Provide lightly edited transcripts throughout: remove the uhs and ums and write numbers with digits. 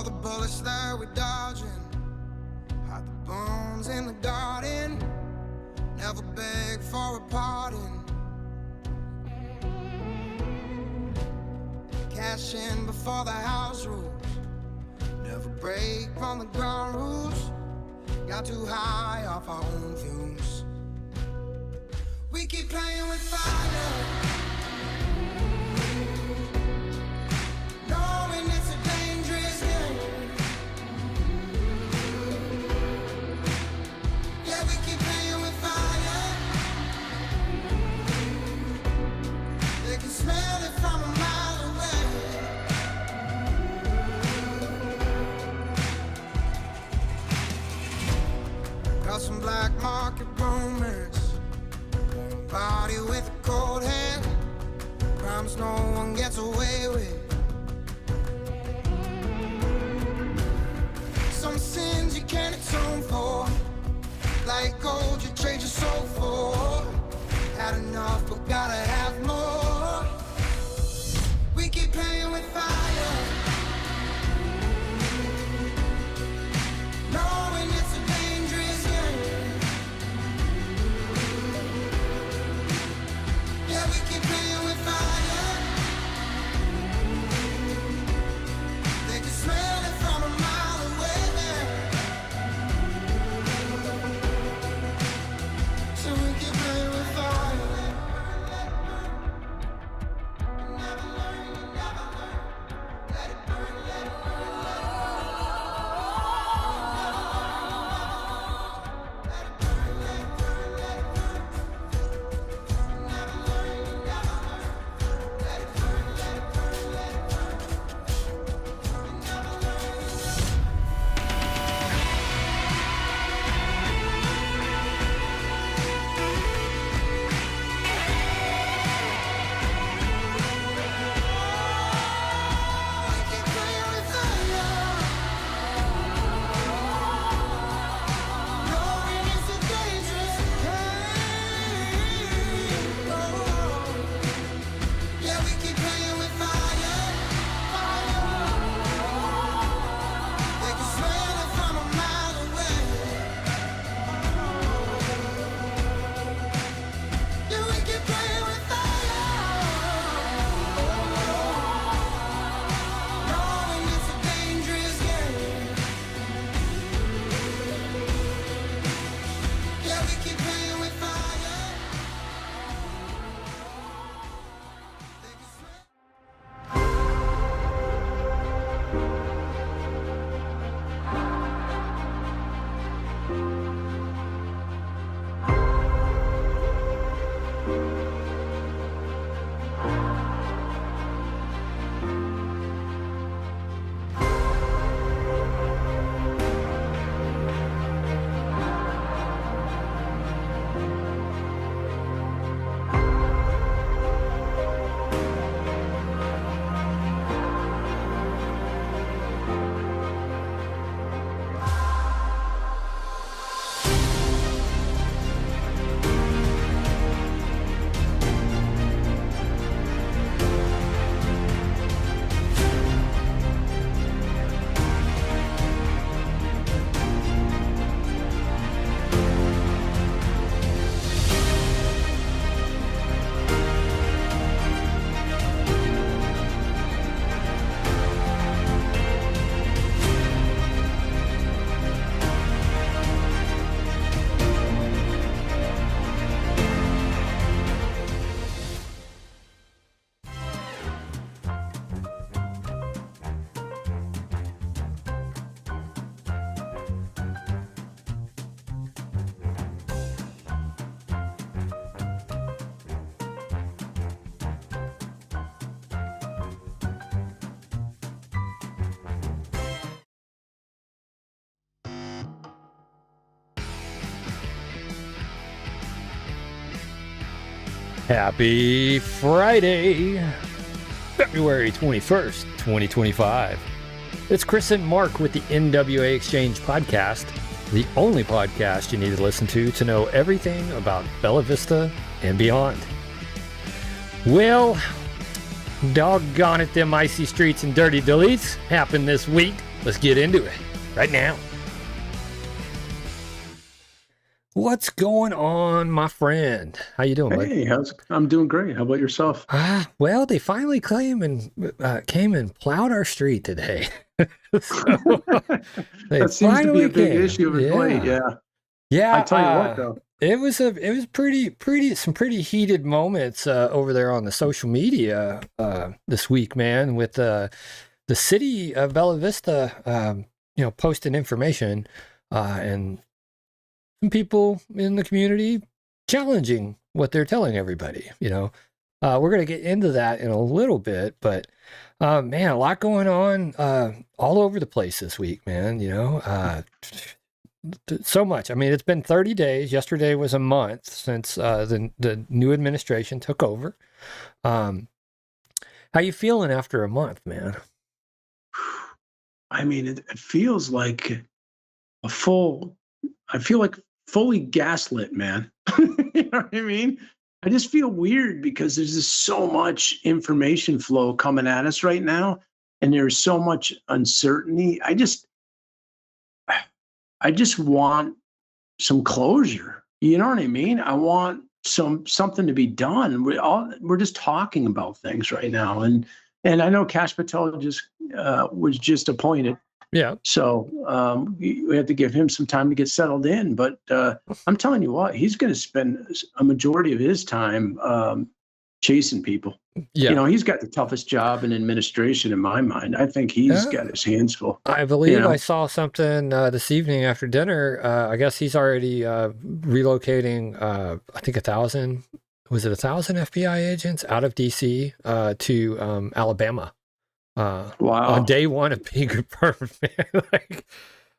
all the bullets that we're dodging. Hide the bones in the garden. Never beg for a pardon. Cash in before the house rules. Never break from the ground rules. Got too high off our own fumes. We keep playing with fire, knowing it's a dangerous game. Yeah, we keep playing with fire. They can smell it from a mile away. Got some black market romance. Body with a cold hand. Crimes no one gets away with. Some sins you can't atone for. Like gold you trade your soul for. Had enough but gotta have more. We keep playing with fire, knowing it's a dangerous game. Yeah, we keep playing with fire. They can smell it from a mile away there. So we keep playing with fire. Never learn, you never learn. Let it burn, let it burn, let it burn. Let it burn, let it burn, let it burn. Never learn, you never learn. Let it burn, let it burn, let it burn. You never learn, you never. We keep playing with fire, knowing it's a dangerous game. Oh, yeah, we keep playing with fire, fire. They can smell it from a mile away. Yeah, we keep playing with fire, knowing it's a dangerous game. Yeah, we keep playing with fire. They can smell. Happy Friday, February 21st, 2025. It's Chris and Mark with the NWA Exchange podcast, the only podcast you need to listen to know everything about Bella Vista and beyond. Well, doggone it, them icy streets and dirty deletes happened this week. Let's get into it right now. What's going on, my friend? How you doing, bud? Hey, I'm doing great. How about yourself? Well, they finally came and plowed our street today. So, they That seems to be finally a big came. issue of late. Yeah. Yeah, I tell you what, though. it was some pretty heated moments over there on the social media this week, man, with the city of Bella Vista, posting information and some people in the community challenging what they're telling everybody. We're going to get into that in a little bit, but man, a lot going on all over the place this week, man. So much. I mean, it's been 30 days. Yesterday was a month since the new administration took over. How you feeling after a month, man? I mean, it feels like I feel like fully gaslit, man. You know what I mean? I just feel weird because there's just so much information flow coming at us right now, and there's so much uncertainty. I just want some closure. You know what I mean? I want something to be done. We're just talking about things right now, and I know Kash Patel was just appointed. Yeah. So we have to give him some time to get settled in. But I'm telling you what, he's going to spend a majority of his time chasing people. Yeah. He's got the toughest job in administration in my mind. I think he's got his hands full. I believe I saw something this evening after dinner. I guess he's already relocating, I think 1,000 FBI agents out of DC to Alabama. Wow. On day one of being confirmed, man.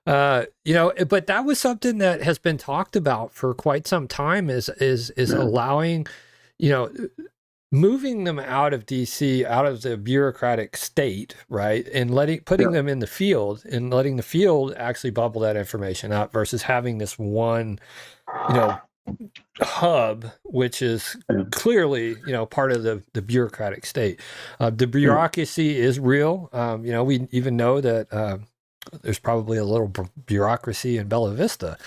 But that was something that has been talked about for quite some time is allowing, moving them out of DC, out of the bureaucratic state, right? And putting them in the field and letting the field actually bubble that information out versus having this one, hub, which is clearly, part of the bureaucratic state. The bureaucracy is real. We even know that there's probably a little bureaucracy in Bella Vista.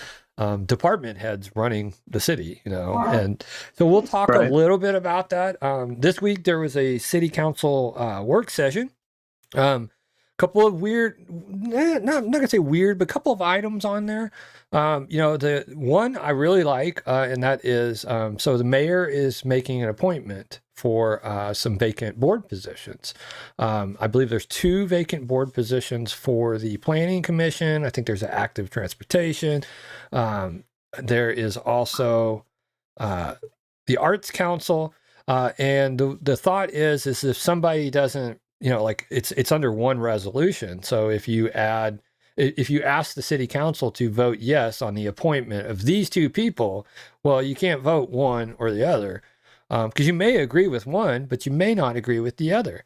Department heads running the city, and so we'll talk a little bit about that. This week there was a city council work session. Couple of weird, I'm not gonna say weird, but a couple of items on there. The one I really like, and that is, so the mayor is making an appointment for some vacant board positions. I believe there's 2 vacant board positions for the Planning Commission. I think there's an active transportation. There is also the Arts Council, and the thought is if somebody doesn't, it's under one resolution. So if you ask the city council to vote yes on the appointment of these 2 people, well, you can't vote one or the other, because you may agree with one, but you may not agree with the other.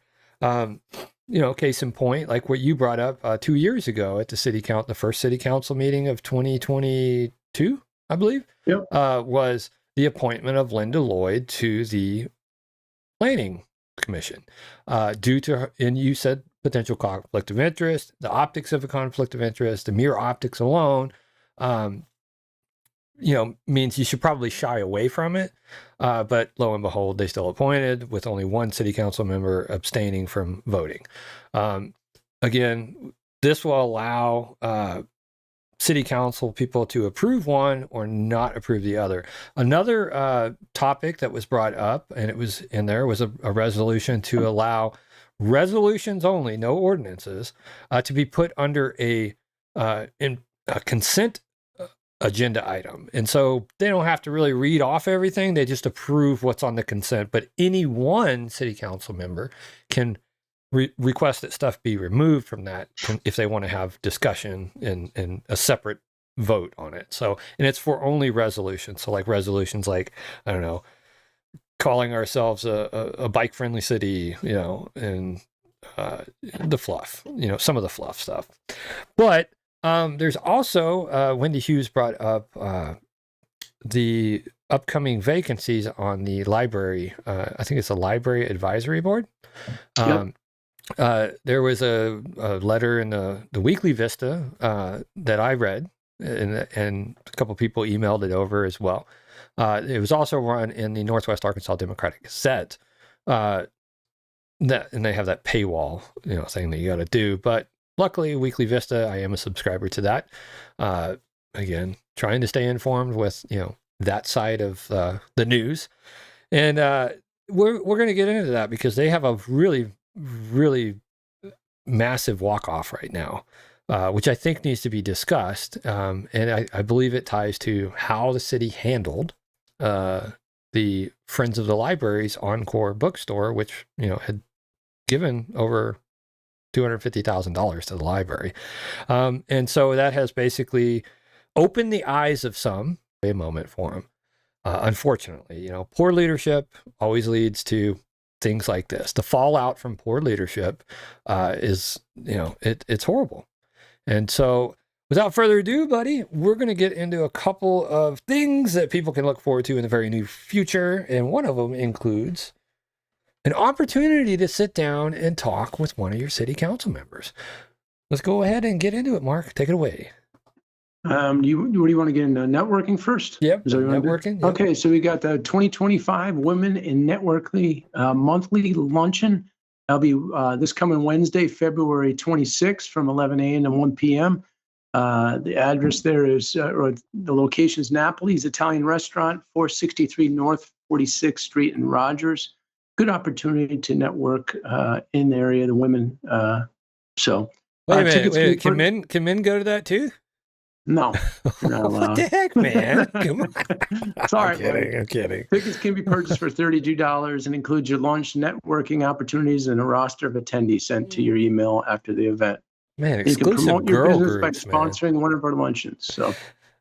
Case in point, like what you brought up 2 years ago at the first city council meeting of 2022, I believe, was the appointment of Linda Lloyd to the Planning Commission due to her, and you said potential conflict of interest, the optics of a conflict of interest, the mere optics alone, means you should probably shy away from it. But lo and behold, they still appointed with only one city council member abstaining from voting. Again, this will allow city council people to approve one or not approve the other. Another topic that was brought up, and it was in there, was a resolution to allow resolutions only, no ordinances, to be put under a consent agenda item. And so they don't have to really read off everything. They just approve what's on the consent. But any one city council member can request that stuff be removed from that if they want to have discussion and a separate vote on it. So, and it's for only resolutions. So like resolutions like, I don't know, calling ourselves a bike friendly city, and the fluff, some of the fluff stuff. But there's also, Wendy Hughes brought up the upcoming vacancies on the library. I think it's a library advisory board. there was a letter in the Weekly Vista that I read, and a couple people emailed it over as well. It was also run in the Northwest Arkansas Democratic Gazette. And they have that paywall, thing that you got to do. But luckily, Weekly Vista, I am a subscriber to that. Again, trying to stay informed with that side of the news, and we're going to get into that because they have a really, really massive walk off right now, which I think needs to be discussed. And I believe it ties to how the city handled the Friends of the Library's Encore bookstore, which had given over $250,000 to the library. And so that has basically opened the eyes of some, a moment for them. Unfortunately, poor leadership always leads to things like this. The fallout from poor leadership is, it's horrible. And so without further ado, buddy, we're going to get into a couple of things that people can look forward to in the very near future. And one of them includes an opportunity to sit down and talk with one of your city council members. Let's go ahead and get into it, Mark. Take it away. What do you want to get into? Networking first? Yep, Is that what you want to do? networking. Yep. Okay, so we got the 2025 Women in Networking monthly luncheon. That'll be this coming Wednesday, February 26th from 11 a.m. to 1 p.m. The address there is, or the location is Napoli's Italian Restaurant, 463 North 46th Street in Rogers. Good opportunity to network in the area, the women. So Wait a minute. Can men go to that too? No. What the heck, man? Come on. Sorry, I'm kidding. Tickets can be purchased for $32 and include your lunch, networking opportunities, and a roster of attendees sent to your email after the event. Man, You can exclusive promote your girl business groups, by sponsoring one of our luncheons. So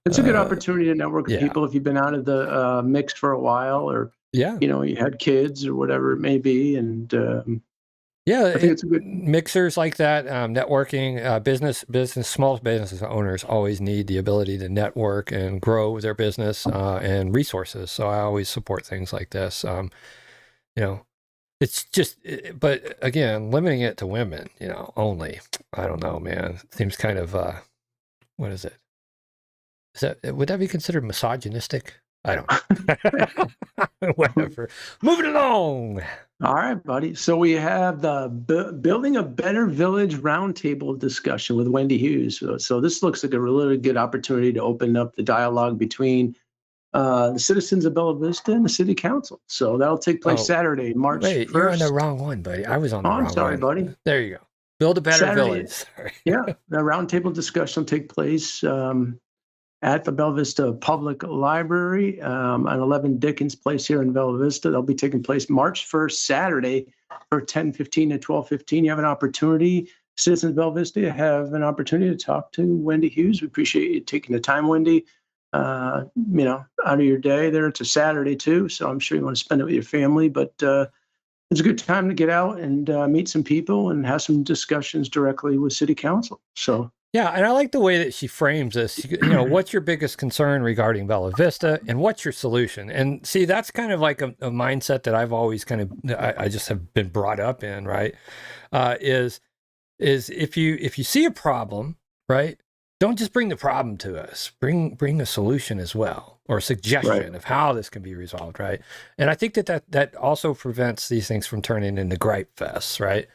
it's a good opportunity to network with yeah. people if you've been out of the mix for a while, or Yeah. you had kids or whatever it may be, and Yeah, I think it's a good mixers like that. Networking, small business owners always need the ability to network and grow their business and resources. So I always support things like this. It's just, but again, limiting it to women, only. I don't know, man. Seems kind of, what is it? Would that be considered misogynistic? I don't know. Whatever. Moving along. All right, buddy. So we have the Building a Better Village Roundtable discussion with Wendy Hughes. So this looks like a really good opportunity to open up the dialogue between the citizens of Bella Vista and the city council. So that'll take place Saturday, March 1st. You're on the wrong one, buddy. I was on the wrong one. I'm sorry, buddy. There you go. Build a Better Saturday, Village. Sorry. Yeah, the roundtable discussion will take place at the Bella Vista Public Library on 11 Dickens Place here in Bella Vista. They'll be taking place March 1st, Saturday, for 10:15 to 12:15. You have an opportunity, citizens of Bella Vista have an opportunity to talk to Wendy Hughes. We appreciate you taking the time, Wendy, out of your day there. It's a Saturday too, so I'm sure you want to spend it with your family, but it's a good time to get out and meet some people and have some discussions directly with city council. So yeah, and I like the way that she frames this. What's your biggest concern regarding Bella Vista, and what's your solution? And see, that's kind of like a mindset that I've always I just have been brought up in. Right? Is if you see a problem, right? Don't just bring the problem to us. Bring a solution as well, or a suggestion of how this can be resolved. Right? And I think that also prevents these things from turning into gripe fests. Right?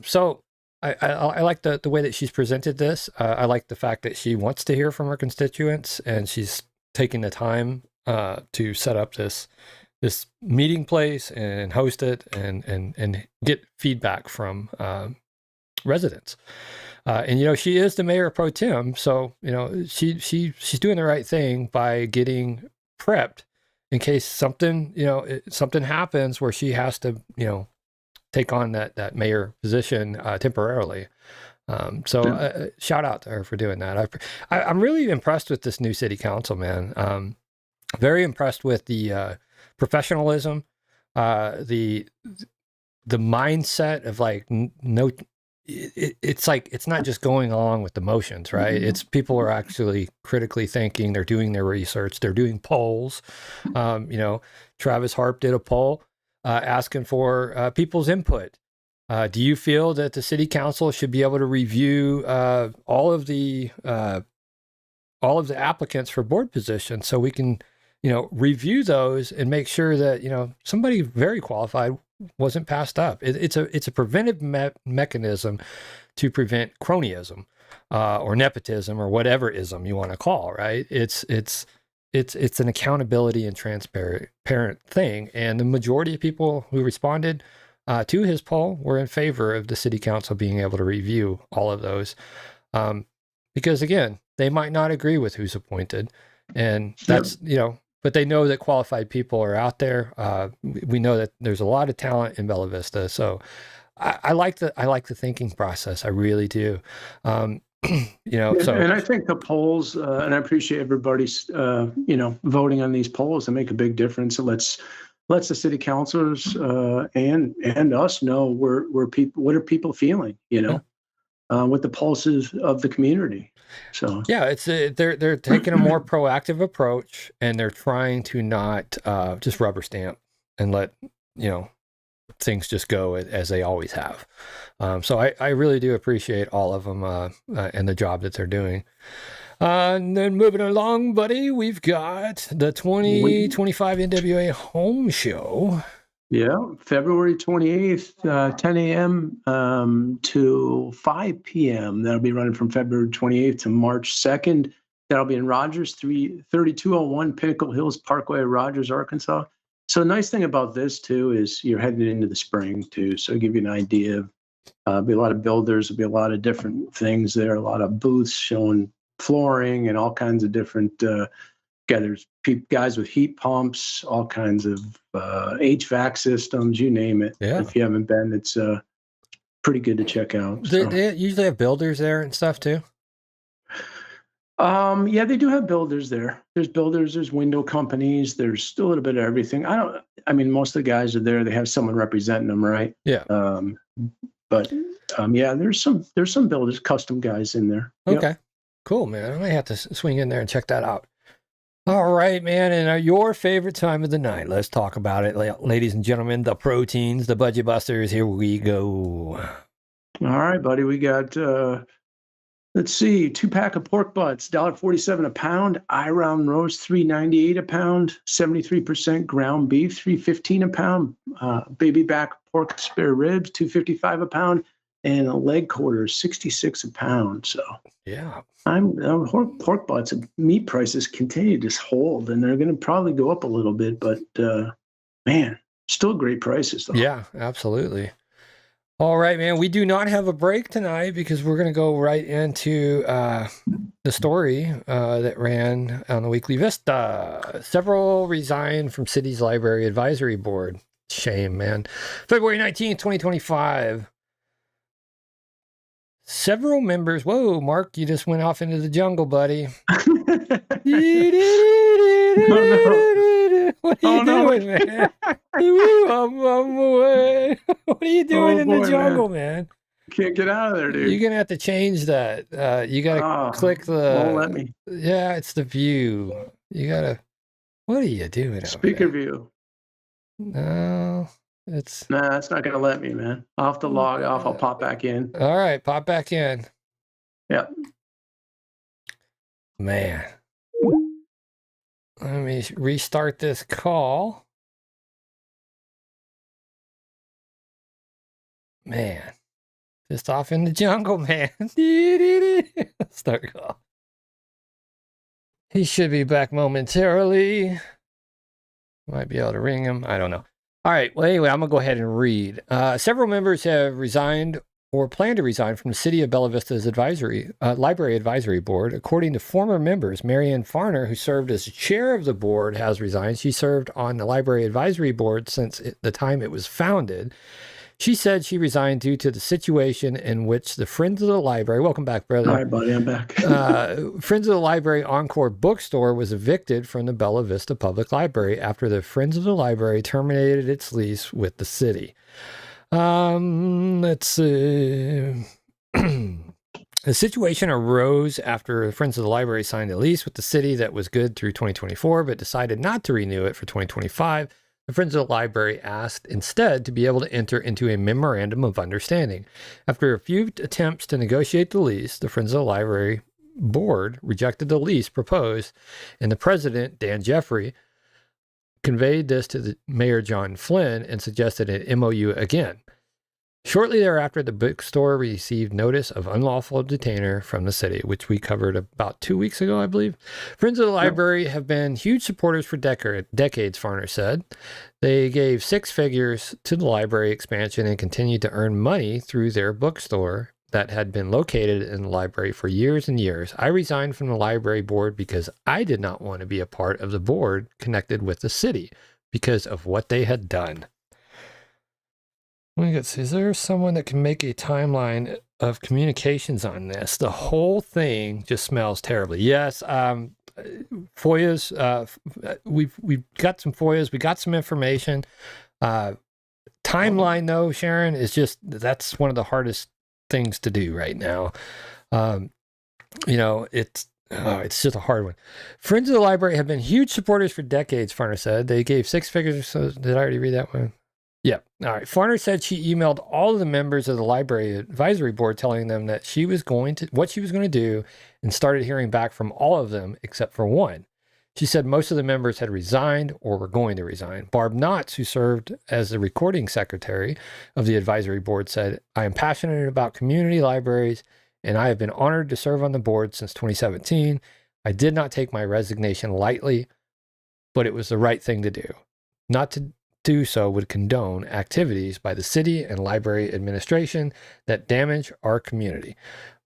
So. I like the way that she's presented this. I like the fact that she wants to hear from her constituents, and she's taking the time to set up this meeting place and host it and get feedback from residents. And she is the mayor pro tem, so she's doing the right thing by getting prepped in case something happens where she has to take on that mayor position temporarily. So shout out to her for doing that. I'm really impressed with this new city council, man. Very impressed with the professionalism, the mindset of like no. It's like it's not just going along with the motions, right? Mm-hmm. It's people are actually critically thinking. They're doing their research. They're doing polls. Travis Harp did a poll. Asking for people's input Do you feel that the city council should be able to review all of the applicants for board positions so we can, review those and make sure that, somebody very qualified wasn't passed up? It's a preventive mechanism to prevent cronyism or nepotism or whatever ism you want to call, right? It's an accountability and transparent thing. And the majority of people who responded to his poll were in favor of the city council being able to review all of those. Because again, they might not agree with who's appointed. And that's, but they know that qualified people are out there. We know that there's a lot of talent in Bella Vista. So I like the thinking process. I really do. So. And I think the polls, and I appreciate everybody's, voting on these polls to make a big difference. It lets the city councilors and us know what are people feeling, what the pulses of the community. So yeah, they're taking a more proactive approach, and they're trying to not just rubber stamp and let things just go as they always have. So I really do appreciate all of them and the job that they're doing. And then moving along, buddy, we've got the 2025 NWA Home Show. Yeah, February 28th, 10 a.m. To 5 p.m. That'll be running from February 28th to March 2nd. That'll be in Rogers, 3201 Pinnacle Hills Parkway, Rogers, Arkansas. So the nice thing about this, too, is you're heading into the spring, too. So I'll give you an idea of, there'll be a lot of builders, there'll be a lot of different things there, a lot of booths showing flooring and all kinds of different there's guys with heat pumps, all kinds of HVAC systems, you name it. Yeah. If you haven't been, it's pretty good to check out. They usually have builders there and stuff too. Yeah, they do have builders there. There's builders, there's window companies, there's a little bit of everything. Most of the guys are there. They have someone representing them, right? Yeah. Yeah, there's some builders, custom guys in there. Okay. Yep. Cool, man. I might have to swing in there and check that out. All right, man. And your favorite time of the night. Let's talk about it, ladies and gentlemen. The proteins, the budget busters. Here we go. All right, buddy. We got, let's see, 2-pack of pork butts, $1.47 a pound. Eye-round roast, $3.98 a pound. 73% ground beef, $3.15 a pound. Baby back pork spare ribs, $2.55 a pound. And a leg quarter, $66 a pound. So yeah, pork butts. Meat prices continue to hold, and they're going to probably go up a little bit. But man, still great prices, though. Yeah, absolutely. All right, man. We do not have a break tonight because we're going to go right into the story that ran on the Weekly Vista. Several resigned from city's library advisory board. Shame, man. February 19th, 2025. Several members. Whoa, Mark, you just went off into the jungle, buddy. What are you doing, man? I'm away. What are you doing in the jungle, man? Can't get out of there, dude. You're going to have to change that. You got to click the... Won't let me. Yeah, it's the view. You got to... What are you doing? Speaker view. No, it's... Nah, it's not going to let me, man. I'll have to log off. I'll pop back in. All right, pop back in. Yep. Man. Let me restart this call. Man. Just off in the jungle, man. Start call. He should be back momentarily. Might be able to ring him. I don't know. All right. Well, anyway, I'm going to go ahead and read. Several members have resigned or plan to resign from the City of Bella Vista's Library Advisory Board. According to former members, Marianne Farner, who served as chair of the board, has resigned. She served on the Library Advisory Board since the time it was founded. She said she resigned due to the situation in which the Friends of the Library, welcome back, brother. All right, buddy, I'm back. Friends of the Library Encore Bookstore was evicted from the Bella Vista Public Library after the Friends of the Library terminated its lease with the city. Let's see. The situation arose after the Friends of the Library signed a lease with the city that was good through 2024, but decided not to renew it for 2025. The Friends of the Library asked instead to be able to enter into a memorandum of understanding. After a few attempts to negotiate the lease, the Friends of the Library board rejected the lease proposed, and the president, Dan Jeffrey, conveyed this to the Mayor John Flynn and suggested an MOU again. Shortly thereafter, the bookstore received notice of unlawful detainer from the city, which we covered about 2 weeks ago, I believe. Friends of the Library have been huge supporters for decades, Farner said. They gave 6 figures to the library expansion and continued to earn money through their bookstore that had been located in the library for years and years. I resigned from the library board because I did not want to be a part of the board connected with the city because of what they had done. Is there someone that can make a timeline of communications on this? The whole thing just smells terribly. Yes, FOIAs. We've got some FOIAs. We got some information. Timeline, though, Sharon, is that's one of the hardest things to do right now. It's just a hard one. Friends of the Library have been huge supporters for decades, Farner said. They gave 6 figures. So did I already read that one? Yeah. All right. Farner said she emailed all of the members of the library advisory board telling them that what she was going to do, and started hearing back from all of them except for one. She said most of the members had resigned or were going to resign. Barb Knotts, who served as the recording secretary of the advisory board, said, I am passionate about community libraries, and I have been honored to serve on the board since 2017. I did not take my resignation lightly, but it was the right thing to do. Not to do so would condone activities by the city and library administration that damage our community.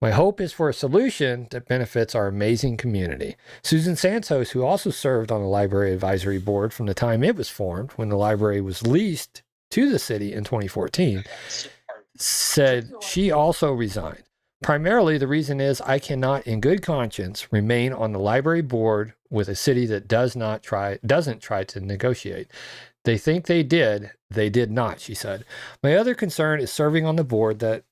My hope is for a solution that benefits our amazing community. Susan Santos, who also served on the library advisory board from the time it was formed, when the library was leased to the city in 2014, said she also resigned. Primarily, the reason is I cannot, in good conscience, remain on the library board with a city that doesn't try to negotiate. They think they did not, she said. My other concern is serving on the board that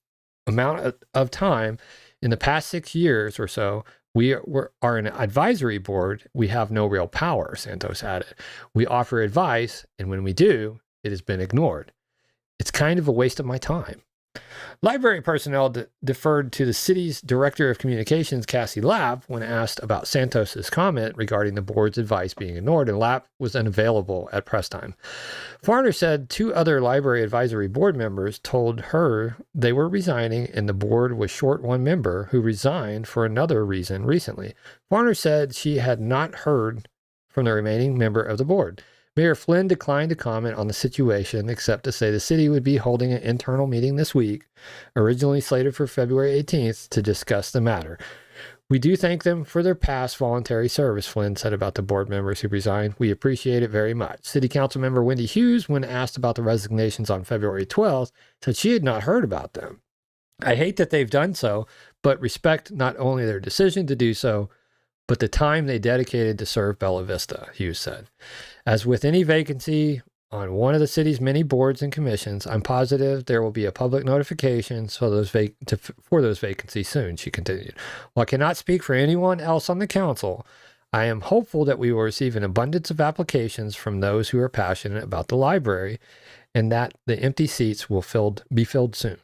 amount of time. In the past 6 years or so, we are an advisory board. We have no real power, Santos added. We offer advice, and when we do, it has been ignored. It's kind of a waste of my time. Library personnel deferred to the city's director of communications, Cassie Lapp, when asked about Santos's comment regarding the board's advice being ignored, and Lapp was unavailable at press time. Farner said 2 other library advisory board members told her they were resigning, and the board was short one member who resigned for another reason recently. Farner said she had not heard from the remaining member of the board. Mayor Flynn declined to comment on the situation, except to say the city would be holding an internal meeting this week, originally slated for February 18th, to discuss the matter. We do thank them for their past voluntary service, Flynn said about the board members who resigned. We appreciate it very much. City Council member Wendy Hughes, when asked about the resignations on February 12th, said she had not heard about them. I hate that they've done so, but respect not only their decision to do so, but the time they dedicated to serve Bella Vista, Hughes said. As with any vacancy on one of the city's many boards and commissions, I'm positive there will be a public notification for those vacancies soon, she continued. While I cannot speak for anyone else on the council, I am hopeful that we will receive an abundance of applications from those who are passionate about the library, and that the empty seats will be filled soon.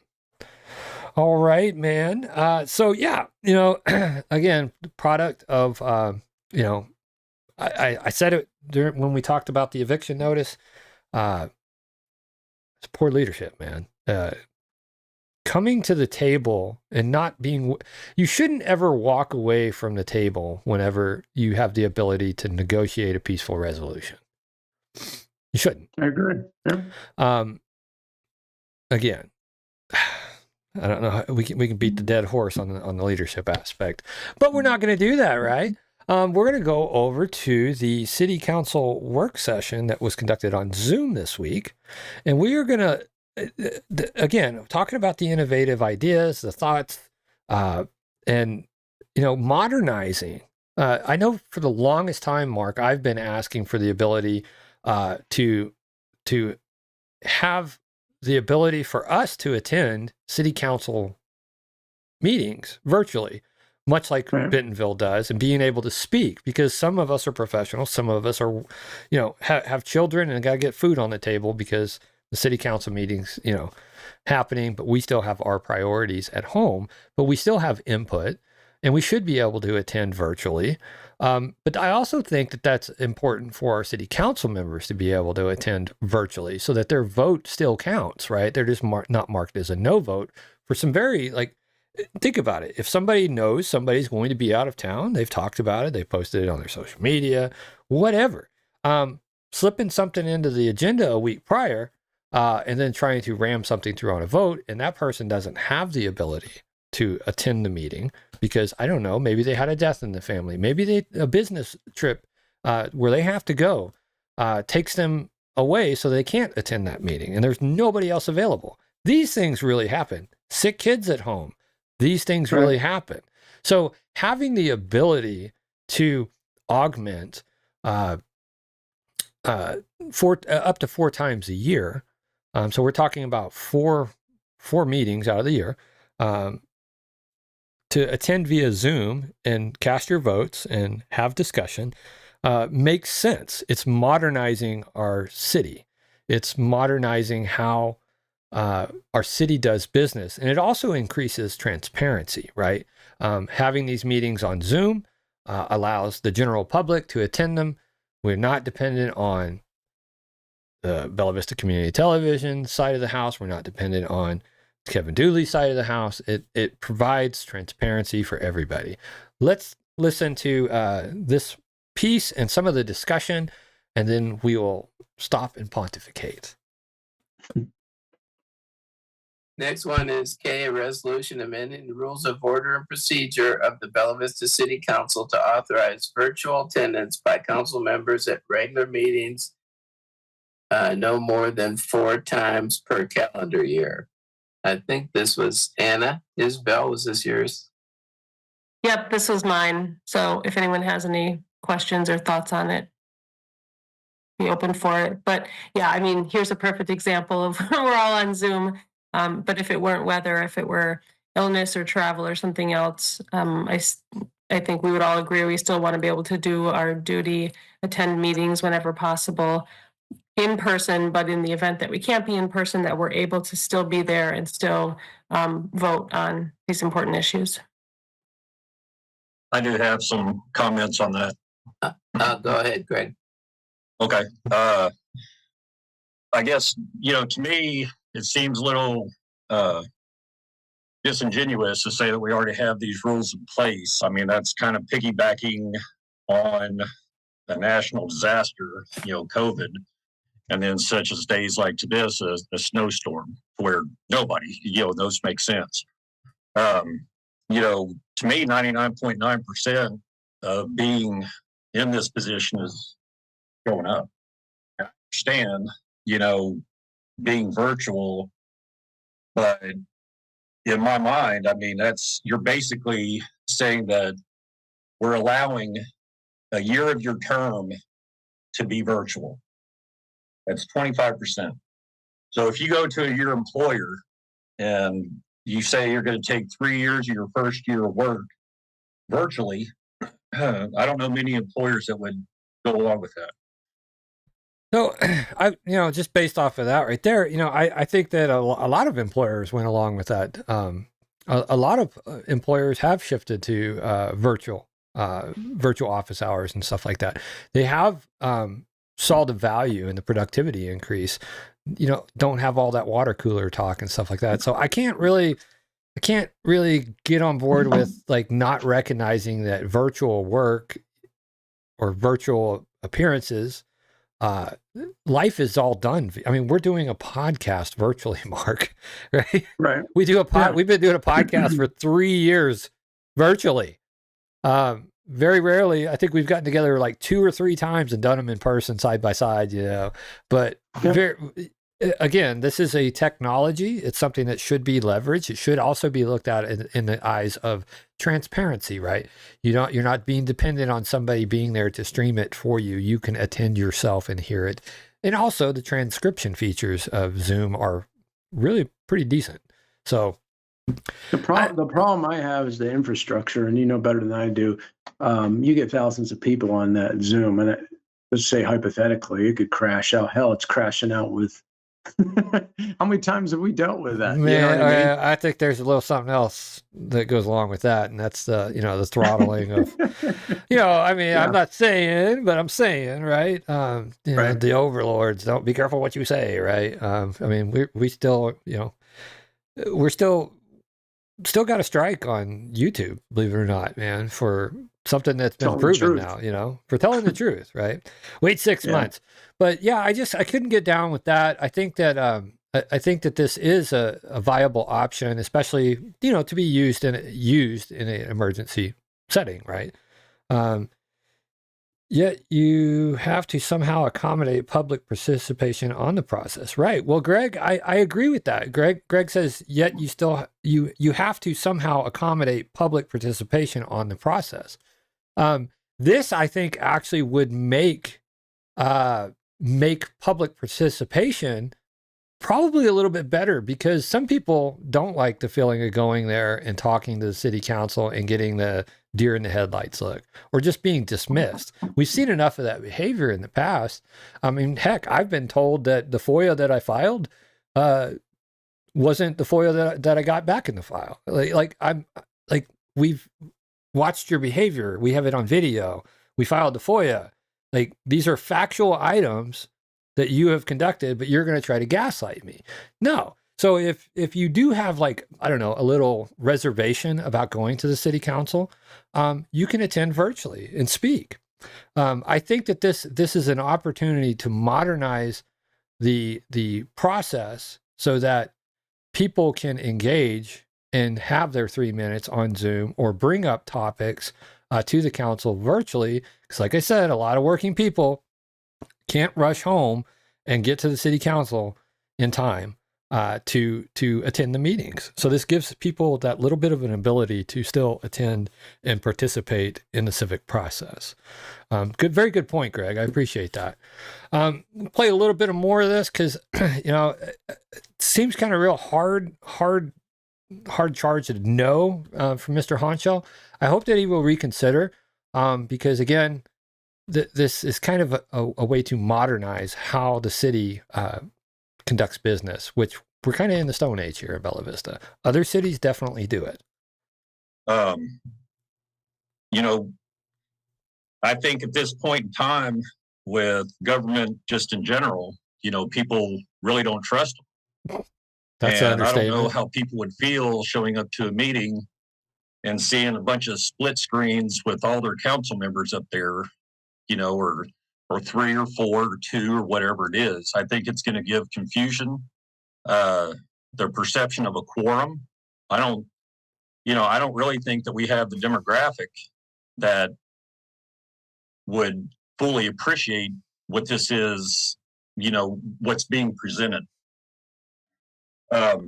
All right, man. So yeah, again, the product of, I said it when we talked about the eviction notice. It's poor leadership, man. Coming to the table and you shouldn't ever walk away from the table whenever you have the ability to negotiate a peaceful resolution. You shouldn't. I agree. Yeah. Again, I don't know how we can beat the dead horse on the leadership aspect, but we're not going to do that, right? We're going to go over to the city council work session that was conducted on Zoom this week, and we are going to again talking about the innovative ideas, the thoughts, and modernizing. I know for the longest time, Mark, I've been asking for the ability to have the ability for us to attend city council meetings virtually. much like Right. Bentonville does, and being able to speak, because some of us are professionals, some of us are, have children and got to get food on the table because the city council meetings, happening, but we still have our priorities at home, but we still have input, and we should be able to attend virtually. But I also think that that's important for our city council members to be able to attend virtually so that their vote still counts, right? They're just not marked as a no vote for some very, think about it. If somebody knows somebody's going to be out of town, they've talked about it, they've posted it on their social media, whatever. Slipping something into the agenda a week prior and then trying to ram something through on a vote, and that person doesn't have the ability to attend the meeting because, I don't know, maybe they had a death in the family. Maybe a business trip where they have to go takes them away so they can't attend that meeting and there's nobody else available. These things really happen. Sick kids at home. These things really happen. So having the ability to augment up to 4 times a year. So we're talking about four meetings out of the year. To attend via Zoom and cast your votes and have discussion makes sense. It's modernizing our city. It's modernizing how our city does business. And it also increases transparency, right? Having these meetings on Zoom allows the general public to attend them. We're not dependent on the Bella Vista Community Television side of the house. We're not dependent on Kevin Dooley's side of the house. It provides transparency for everybody. Let's listen to this piece and some of the discussion, and then we will stop and pontificate. Next one is K, a resolution amending the rules of order and procedure of the Bella Vista City Council to authorize virtual attendance by council members at regular meetings no more than 4 times per calendar year. I think this was Anna. Isabel, was this yours? Yep, this was mine. So if anyone has any questions or thoughts on it, be open for it. But yeah, I mean, here's a perfect example of we're all on Zoom. But if it weren't weather, if it were illness or travel or something else, I think we would all agree we still want to be able to do our duty, attend meetings whenever possible in person, but in the event that we can't be in person, that we're able to still be there and still vote on these important issues. I do have some comments on that. Go ahead, Greg. Okay. I guess, to me, it seems a little disingenuous to say that we already have these rules in place. I mean, that's kind of piggybacking on a national disaster, COVID, and then such as days like this, a snowstorm where nobody, those make sense. To me, 99.9% of being in this position is going up. I understand, being virtual, but in my mind, I mean, you're basically saying that we're allowing a year of your term to be virtual. That's 25%. So if you go to your employer and you say you're going to take 3 years of your first year of work virtually, I don't know many employers that would go along with that. So, just based off of that right there, I think that a lot of employers went along with that. A lot of employers have shifted to virtual office hours and stuff like that. They have saw the value and the productivity increase. Don't have all that water cooler talk and stuff like that. So I can't really get on board with not recognizing that virtual work or virtual appearances. Life is all done. I mean, we're doing a podcast virtually, Mark, right? Right. We've been doing a podcast for 3 years virtually. Very rarely, I think we've gotten together 2 or 3 times and done them in person side by side, but again, this is a technology. It's something that should be leveraged. It should also be looked at in the eyes of transparency, right? You're not being dependent on somebody being there to stream it for you. You can attend yourself and hear it. And also the transcription features of Zoom are really pretty decent. So The problem I have is the infrastructure, and you know better than I do. You get thousands of people on that Zoom, and let's say hypothetically, it could crash out. Hell, it's crashing out with. How many times have we dealt with that? Man, You know what I mean? I think there's a little something else that goes along with that, and that's the the throttling of I mean, Yeah. I'm not saying, but I'm saying, right? Right. The overlords don't be careful what you say, right? I mean, we still, we're still got a strike on YouTube, believe it or not, man, for something that's been Telling the proven truth. now, for telling the truth, right? Wait 6 Yeah. months. But yeah, I couldn't get down with that. I think that I think that this is a viable option, especially, to be used in an emergency setting, right? Yet you have to somehow accommodate public participation on the process, right? Well, Greg, I agree with that. Greg says, yet you still you have to somehow accommodate public participation on the process. This, I think, actually would make public participation probably a little bit better, because some people don't like the feeling of going there and talking to the city council and getting the deer in the headlights look, or just being dismissed. We've seen enough of that behavior in the past. I mean, heck, I've been told that the FOIA that I filed wasn't the FOIA that I got back in the file. We've watched your behavior. We have it on video. We filed the FOIA. Like, these are factual items that you have conducted, but you're going to try to gaslight me. No. So if you do have, like, I don't know, a little reservation about going to the city council, you can attend virtually and speak. I think that this is an opportunity to modernize the process so that people can engage and have their 3 minutes on Zoom, or bring up topics to the council virtually. Because, like I said, a lot of working people can't rush home and get to the city council in time to attend the meetings. So this gives people that little bit of an ability to still attend and participate in the civic process. Very good point, Greg. I appreciate that. Play a little bit of more of this, because it seems kind of real hard charge to no from Mr. Honchell. I hope that he will reconsider, because again, this is kind of a way to modernize how the city conducts business, which we're kind of in the Stone Age here in Bella Vista. Other cities definitely do it. I think at this point in time, with government just in general, people really don't trust them. That's an And I don't know understatement. how people would feel showing up to a meeting and seeing a bunch of split screens with all their council members up there, or 3 or 4 or 2 or whatever it is. I think it's going to give confusion, the perception of a quorum. I don't really think that we have the demographic that would fully appreciate what this is, what's being presented. The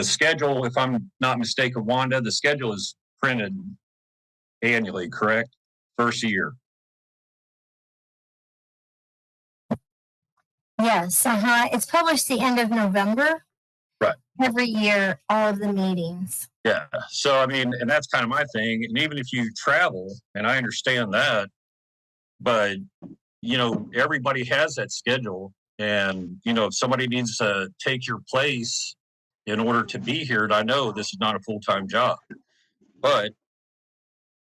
schedule, if I'm not mistaken, Wanda, the schedule is printed annually, correct? First year. Yes, it's published the end of November. Right. Every year, all of the meetings. Yeah. So, I mean, and that's kind of my thing. And even if you travel, and I understand that, but, everybody has that schedule. And, if somebody needs to take your place in order to be here, and I know this is not a full-time job, but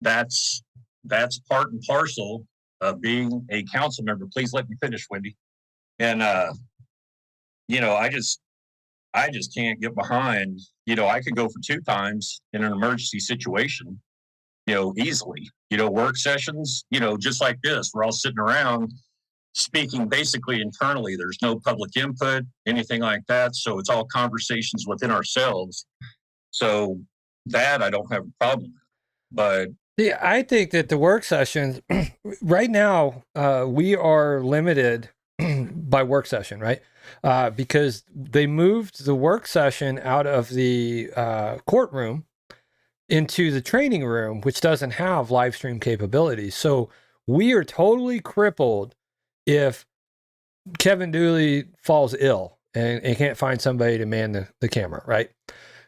that's part and parcel of being a council member. Please let me finish, Wendy. And, I just can't get behind, I could go for 2 times in an emergency situation, easily, work sessions, just like this, we're all sitting around speaking basically internally. There's no public input, anything like that. So it's all conversations within ourselves. So that I don't have a problem with. But Yeah, I think that the work sessions right now, we are limited by work session, right? Because they moved the work session out of the courtroom into the training room, which doesn't have live stream capabilities. So we are totally crippled if Kevin Dooley falls ill and can't find somebody to man the camera, right?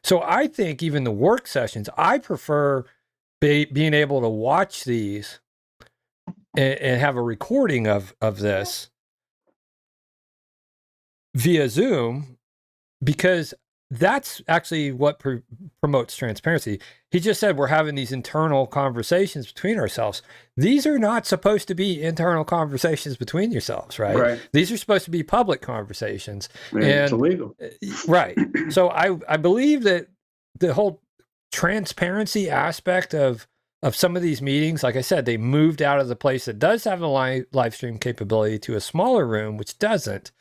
So I think even the work sessions, I prefer being able to watch these and have a recording of this via Zoom, because that's actually what promotes transparency. He just said we're having these internal conversations between ourselves. These are not supposed to be internal conversations between yourselves, right? Right. These are supposed to be public conversations. It's And- illegal. Right. So I believe that the whole transparency aspect of some of these meetings, like I said, they moved out of the place that does have a live stream capability to a smaller room, which doesn't.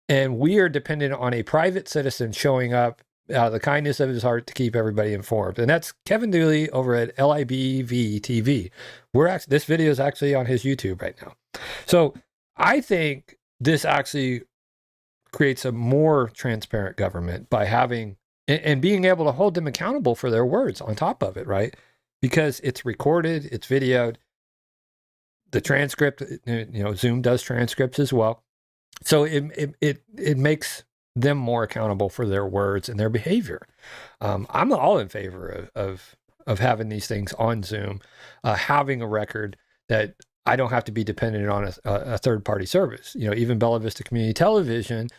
And we are dependent on a private citizen showing up out of the kindness of his heart to keep everybody informed. And that's Kevin Dooley over at LIBV TV. This video is actually on his YouTube right now. So I think this actually creates a more transparent government by having and being able to hold them accountable for their words on top of it, right? Because it's recorded, it's videoed, the transcript, Zoom does transcripts as well. So it makes them more accountable for their words and their behavior. I'm all in favor of having these things on Zoom, having a record that I don't have to be dependent on a third-party service. Even Bella Vista Community Television,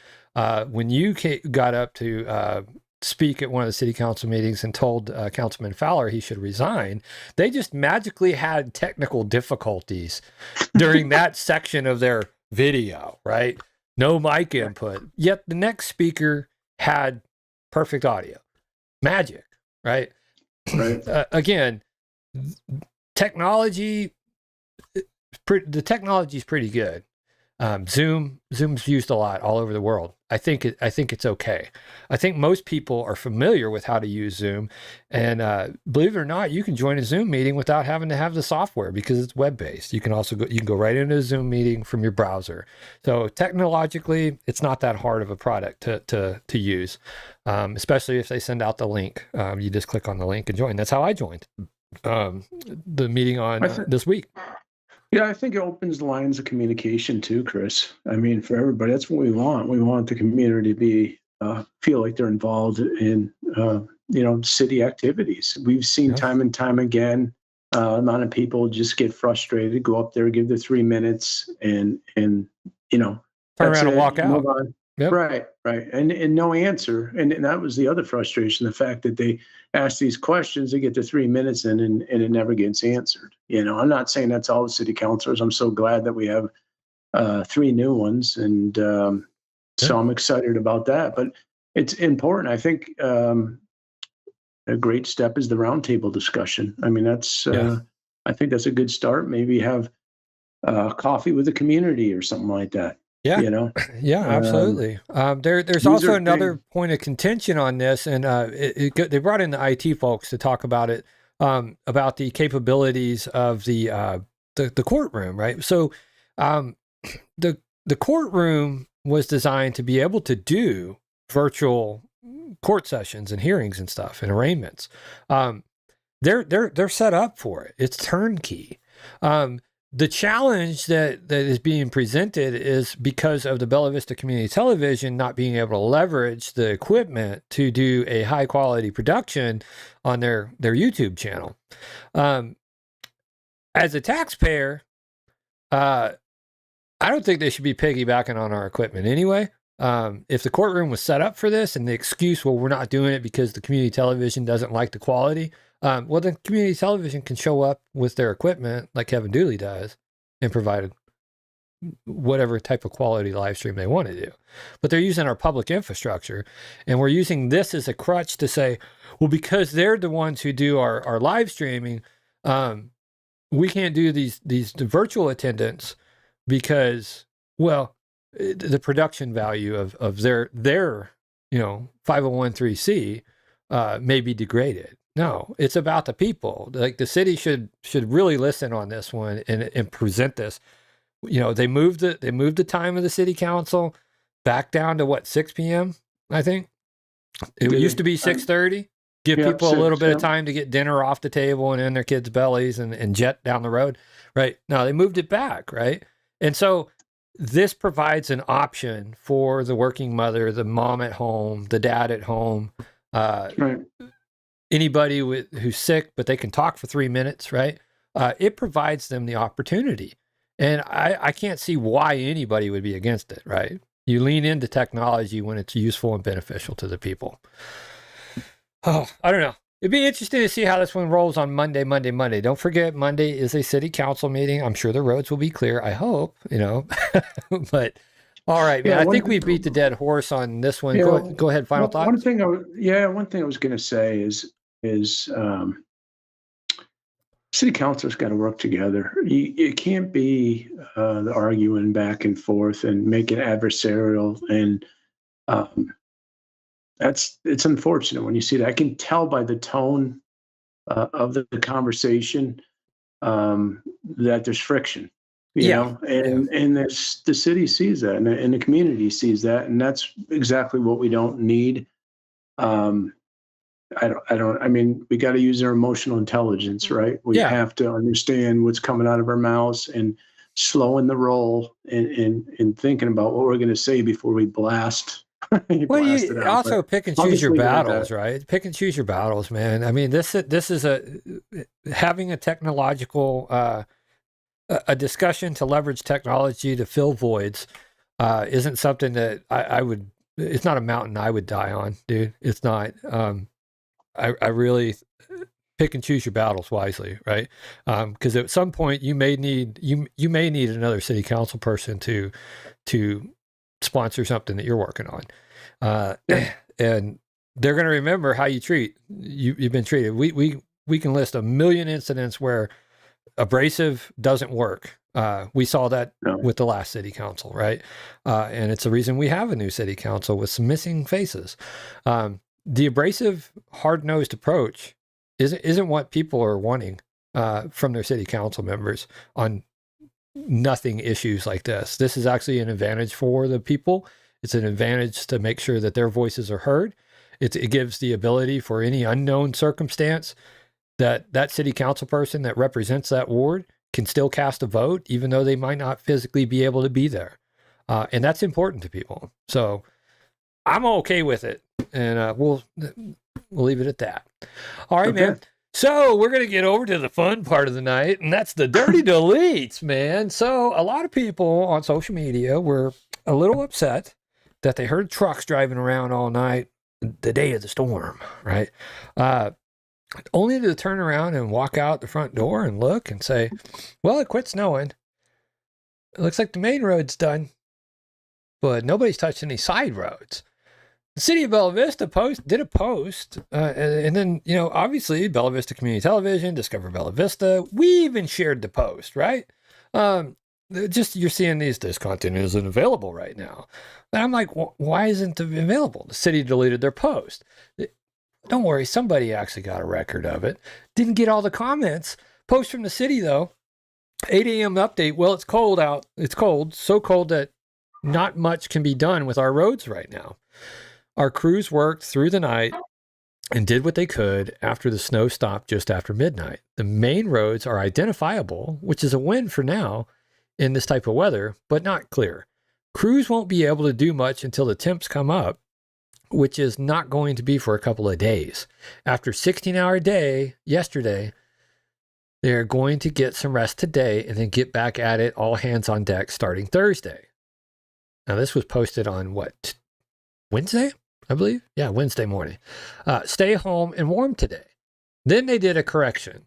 when you got up to speak at one of the city council meetings and told Councilman Fowler he should resign, they just magically had technical difficulties during that section of their video, right? No mic input. Yet the next speaker had perfect audio. Magic, right? Right. Again, technology, the technology is pretty good. Zoom's used a lot all over the world. I think it's okay. I think most people are familiar with how to use Zoom, and believe it or not, you can join a Zoom meeting without having to have the software because it's web-based. You can also go right into a Zoom meeting from your browser. So technologically, it's not that hard of a product to use, especially if they send out the link. You just click on the link and join. That's how I joined the meeting on this week. Yeah, I think it opens the lines of communication too, Chris. I mean, for everybody, that's what we want. We want the community to be feel like they're involved in city activities. We've seen time and time again amount of people just get frustrated, go up there, give their 3 minutes, and turn around and walk out. Move on. Yep. Right, and no answer. And that was the other frustration, the fact that they ask these questions, they get to 3 minutes in and it never gets answered. I'm not saying that's all the city councilors. I'm so glad that we have 3 new ones. And so I'm excited about that. But it's important. I think a great step is the roundtable discussion. I mean, that's I think that's a good start. Maybe have coffee with the community or something like that. Yeah, yeah, absolutely. There's also another point of contention on this, and they brought in the IT folks to talk about it, about the capabilities of the courtroom, right? So, the courtroom was designed to be able to do virtual court sessions and hearings and stuff and arraignments. They're set up for it. It's turnkey. The challenge that is being presented is because of the Bella Vista Community Television not being able to leverage the equipment to do a high quality production on their YouTube channel. As a taxpayer, I don't think they should be piggybacking on our equipment anyway. If the courtroom was set up for this and the excuse, well, we're not doing it because the community television doesn't like the quality, well, then community television can show up with their equipment like Kevin Dooley does and provide whatever type of quality live stream they want to do. But they're using our public infrastructure, and we're using this as a crutch to say, well, because they're the ones who do our live streaming, we can't do these virtual attendance because, well, the production value of their 501(c) may be degraded. No, it's about the people. Like the city should really listen on this one and present this. They moved the time of the city council back down to 6 p.m. I think it used to be 6:30. Give people a little bit of time to get dinner off the table and in their kids' bellies and jet down the road. Right now, they moved it back. Right, and so this provides an option for the working mother, the mom at home, the dad at home, Right. anybody who's sick, but they can talk for 3 minutes, right? It provides them the opportunity. And I can't see why anybody would be against it, right? You lean into technology when it's useful and beneficial to the people. Oh, I don't know. It'd be interesting to see how this one rolls on Monday. Don't forget, Monday is a city council meeting. I'm sure the roads will be clear. I hope, but all right, man. Yeah, I think we beat the dead horse on this one. Yeah, Go ahead. Final thoughts. One thing I was going to say is city council's got to work together. It can't be the arguing back and forth and make it adversarial, and it's unfortunate when you see that. I can tell by the tone of the conversation that there's friction. You know, and the city sees that, and the community sees that, and that's exactly what we don't need. I mean, we got to use our emotional intelligence, right? We have to understand what's coming out of our mouths and slowing the roll and thinking about what we're going to say before we blast. Well, you also pick and choose your battles, like right? Pick and choose your battles, man. I mean, this is having a technological a discussion to leverage technology to fill voids isn't something that I would. It's not a mountain I would die on, dude. It's not. I really pick and choose your battles wisely, right? Because at some point you may need another city council person to sponsor something that you're working on, and they're going to remember how you treat you've been treated. We can list a million incidents where abrasive doesn't work. We saw that with the last city council, right? And it's the reason we have a new city council with some missing faces. The abrasive, hard-nosed approach isn't what people are wanting from their city council members on nothing issues like this. This is actually an advantage for the people. It's an advantage to make sure that their voices are heard. It gives the ability for any unknown circumstance that city council person that represents that ward can still cast a vote, even though they might not physically be able to be there. And that's important to people. So I'm okay with it. And we'll leave it at that. All right, man. So we're going to get over to the fun part of the night, and that's the dirty deletes, man. So a lot of people on social media were a little upset that they heard trucks driving around all night the day of the storm, right? Only to turn around and walk out the front door and look and say, well, it quit snowing. It looks like the main road's done, but nobody's touched any side roads. The city of Bella Vista did a post, and then, obviously Bella Vista Community Television, Discover Bella Vista, we even shared the post, right? Just you're seeing this content isn't available right now. And I'm like, why isn't it available? The city deleted their post. Don't worry, somebody actually got a record of it. Didn't get all the comments. Post from the city, though. 8 a.m. update. Well, it's cold out. It's cold. So cold that not much can be done with our roads right now. Our crews worked through the night and did what they could after the snow stopped just after midnight. The main roads are identifiable, which is a win for now in this type of weather, but not clear. Crews won't be able to do much until the temps come up, which is not going to be for a couple of days. After 16-hour day yesterday, they're going to get some rest today and then get back at it, all hands on deck, starting Thursday. Now, this was posted on Wednesday, I believe? Yeah, Wednesday morning. Stay home and warm today. Then they did a correction.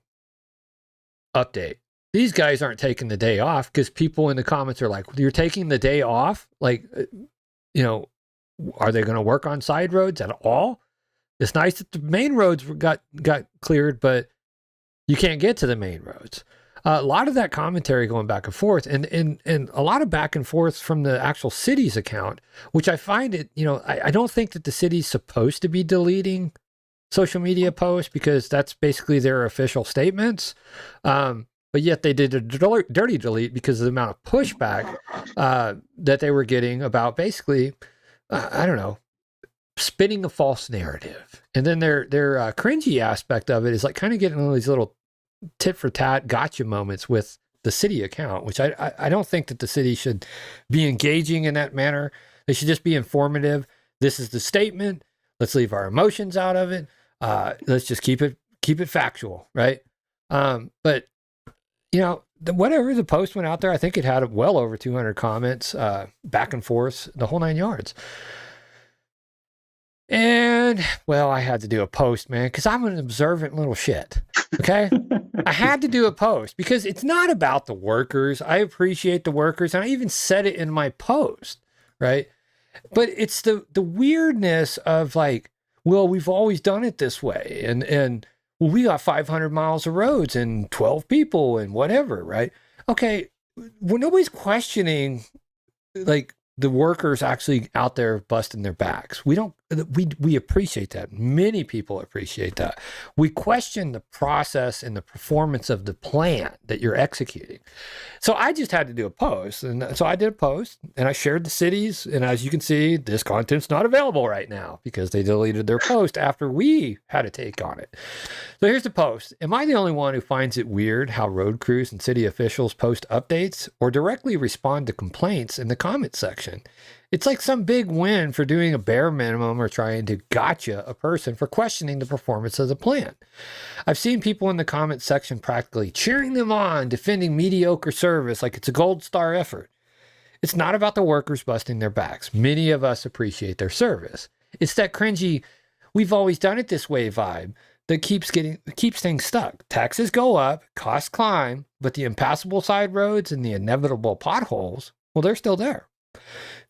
Update. These guys aren't taking the day off because people in the comments are like, you're taking the day off? Like, are they going to work on side roads at all? It's nice that the main roads got cleared, but you can't get to the main roads. A lot of that commentary going back and forth, and a lot of back and forth from the actual city's account, which I find it, I don't think that the city's supposed to be deleting social media posts because that's basically their official statements. But yet they did a dirty delete because of the amount of pushback that they were getting about basically, I don't know, spinning a false narrative. And then their cringy aspect of it is like kind of getting all these little tit for tat gotcha moments with the city account, which I don't think that the city should be engaging in that manner. They should just be informative. This is the statement. Let's leave our emotions out of it. Let's just keep it factual, right? But you know, whatever the post went out there, I think it had well over 200 comments, back and forth, the whole 9 yards. And well, I had to do a post, man, because I'm an observant little shit. Okay. I had to do a post because it's not about the workers. I appreciate the workers. And I even said it in my post, right? But it's the weirdness of like, well, we've always done it this way. And well, we got 500 miles of roads and 12 people and whatever, right? Okay. Well, nobody's questioning like the workers actually out there busting their backs. We appreciate that. Many people appreciate that. We question the process and the performance of the plan that you're executing. So I just had to do a post. And so I did a post and I shared the cities. And as you can see, this content's not available right now because they deleted their post after we had a take on it. So here's the post. Am I the only one who finds it weird how road crews and city officials post updates or directly respond to complaints in the comment section? It's like some big win for doing a bare minimum or trying to gotcha a person for questioning the performance of the plan. I've seen people in the comment section practically cheering them on, defending mediocre service like it's a gold star effort. It's not about the workers busting their backs. Many of us appreciate their service. It's that cringy, we've always done it this way vibe that keeps things stuck. Taxes go up, costs climb, but the impassable side roads and the inevitable potholes, well, they're still there.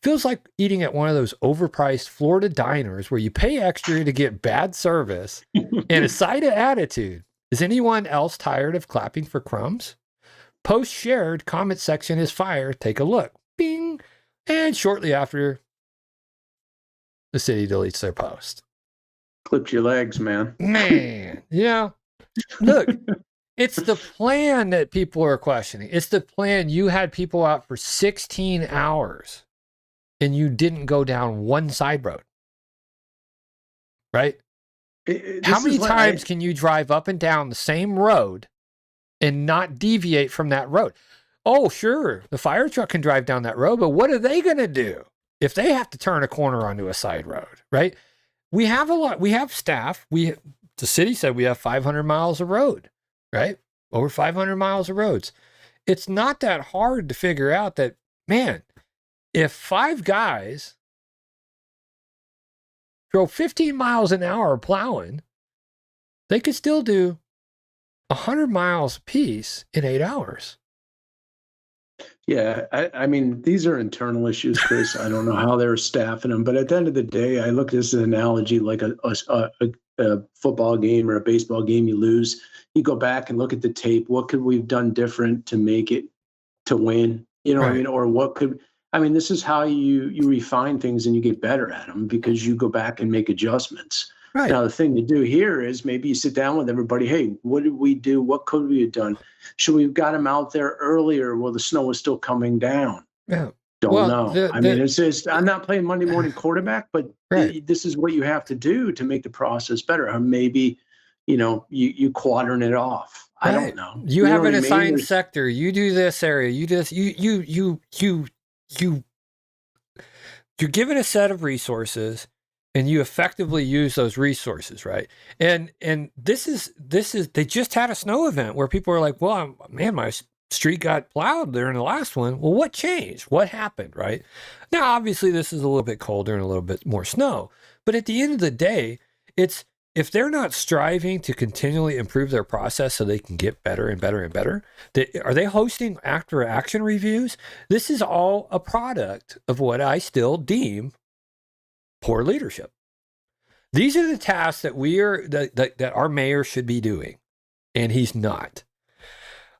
Feels like eating at one of those overpriced Florida diners where you pay extra to get bad service and a side of attitude. Is anyone else tired of clapping for crumbs? Post shared, comment section is fire. Take a look. Bing. And shortly after, the city deletes their post. Clipped your legs, man. Man, look, it's the plan that people are questioning. It's the plan. You had people out for 16 hours and you didn't go down one side road, right? How many times can you drive up and down the same road and not deviate from that road? Oh, sure, the fire truck can drive down that road, but what are they going to do if they have to turn a corner onto a side road, right? We have staff. The city said we have 500 miles of road, right? Over 500 miles of roads. It's not that hard to figure out that, man, if 5 guys drove 15 miles an hour plowing, they could still do 100 miles apiece in 8 hours. Yeah, I mean, these are internal issues, Chris. I don't know how they're staffing them, but at the end of the day, I look at this as an analogy like a football game or a baseball game you lose. You go back and look at the tape. What could we have done different to make it to win? You know what I mean? Or what could, I mean, this is how you refine things and you get better at them because you go back and make adjustments. Right. Now, the thing to do here is maybe you sit down with everybody. Hey, what did we do? What could we have done? Should we have got them out there earlier while the snow was still coming down? Yeah. Don't know. I mean, it's just, I'm not playing Monday morning quarterback, but this is what you have to do to make the process better. Or maybe, you quadrant it off. I don't know. You have an assigned sector. You do this area. You just, you're given a set of resources and you effectively use those resources, right? And this is they just had a snow event where people are like, well, man, my street got plowed there in the last one. Well, what changed? What happened, right? Now, obviously, this is a little bit colder and a little bit more snow. But at the end of the day, it's if they're not striving to continually improve their process so they can get better and better and better, are they hosting after action reviews? This is all a product of what I still deem poor leadership. These are the tasks that that our mayor should be doing, and he's not.